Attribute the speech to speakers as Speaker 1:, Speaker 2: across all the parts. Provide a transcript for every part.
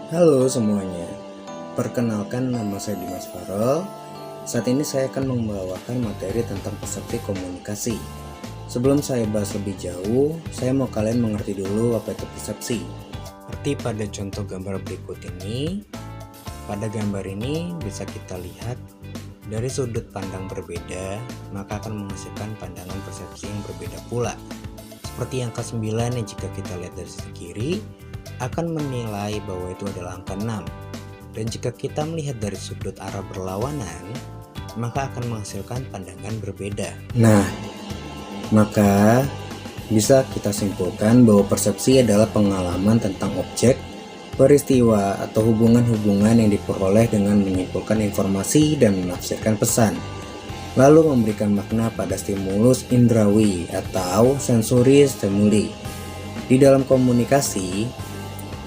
Speaker 1: Halo semuanya, perkenalkan nama saya Dimas Farel. Saat ini saya akan membawakan materi tentang persepsi komunikasi. Sebelum saya bahas lebih jauh, saya mau kalian mengerti dulu apa itu persepsi. Seperti pada contoh gambar berikut ini, pada gambar ini bisa kita lihat dari sudut pandang berbeda, maka akan menghasilkan pandangan persepsi yang berbeda pula. Seperti angka 9 yang jika kita lihat dari sisi kiri, akan menilai bahwa itu adalah angka 6. Dan jika kita melihat dari sudut arah berlawanan, maka akan menghasilkan pandangan berbeda. Nah, maka bisa kita simpulkan bahwa persepsi adalah pengalaman tentang objek, peristiwa, atau hubungan-hubungan yang diperoleh dengan menyimpulkan informasi dan menafsirkan pesan, lalu memberikan makna pada stimulus indrawi atau sensori stimuli. Di dalam komunikasi,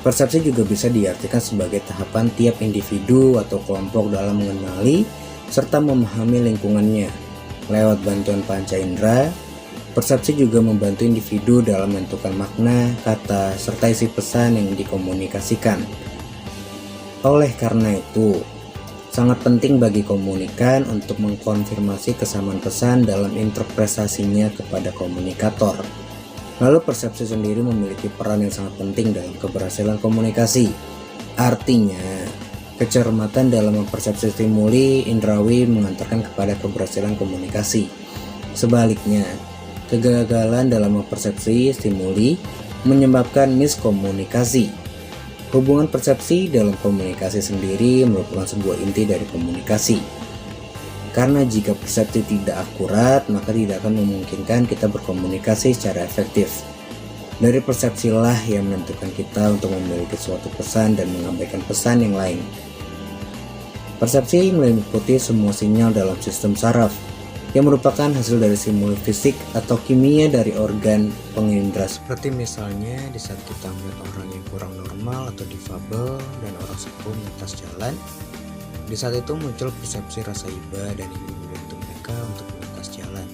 Speaker 1: persepsi juga bisa diartikan sebagai tahapan tiap individu atau kelompok dalam mengenali serta memahami lingkungannya. Lewat bantuan panca indera, persepsi juga membantu individu dalam menentukan makna, kata, serta isi pesan yang dikomunikasikan. Oleh karena itu, sangat penting bagi komunikan untuk mengkonfirmasi kesamaan pesan dalam interpretasinya kepada komunikator. Lalu persepsi sendiri memiliki peran yang sangat penting dalam keberhasilan komunikasi. Artinya, kecermatan dalam mempersepsi stimuli indrawi mengantarkan kepada keberhasilan komunikasi. Sebaliknya, kegagalan dalam mempersepsi stimuli menyebabkan miskomunikasi. Hubungan persepsi dalam komunikasi sendiri merupakan sebuah inti dari komunikasi. Karena jika persepsi tidak akurat, maka tidak akan memungkinkan kita berkomunikasi secara efektif. Dari persepsilah yang menentukan kita untuk memiliki suatu pesan dan mengabaikan pesan yang lain. Persepsi meliputi semua sinyal dalam sistem saraf, yang merupakan hasil dari stimulus fisik atau kimia dari organ pengindra. Seperti misalnya di saat kita melihat orang yang kurang normal atau difabel dan orang sepuh melintas jalan, di saat itu muncul persepsi rasa iba dan ingin membantu mereka untuk melintas jalan.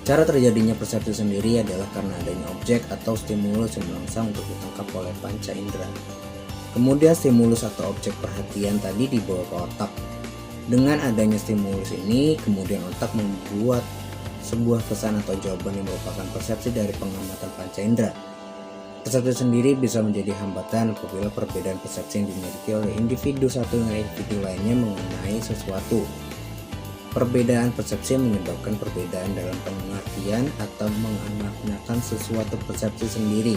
Speaker 1: Cara terjadinya persepsi sendiri adalah karena adanya objek atau stimulus yang merangsang untuk ditangkap oleh panca indera. Kemudian stimulus atau objek perhatian tadi dibawa ke otak. Dengan adanya stimulus ini, kemudian otak membuat sebuah pesan atau jawaban yang merupakan persepsi dari pengamatan panca indera. Persepsi sendiri bisa menjadi hambatan apabila perbedaan persepsi yang dimiliki oleh individu satu dengan individu lainnya mengenai sesuatu. Perbedaan persepsi menyebabkan perbedaan dalam pengertian atau mengamaknakan sesuatu. Persepsi sendiri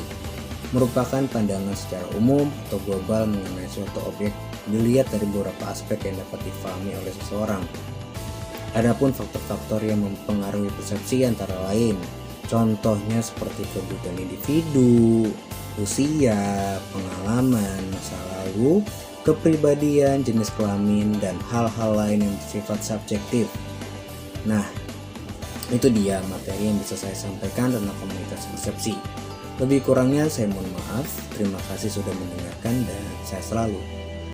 Speaker 1: merupakan pandangan secara umum atau global mengenai suatu objek dilihat dari beberapa aspek yang dapat difahami oleh seseorang. Adapun faktor-faktor yang mempengaruhi persepsi antara lain, contohnya seperti kebutuhan individu, usia, pengalaman, masa lalu, kepribadian, jenis kelamin, dan hal-hal lain yang bersifat subjektif. Nah, itu dia materi yang bisa saya sampaikan tentang komunikasi persepsi. Lebih kurangnya saya mohon maaf. Terima kasih sudah mendengarkan dan saya selalu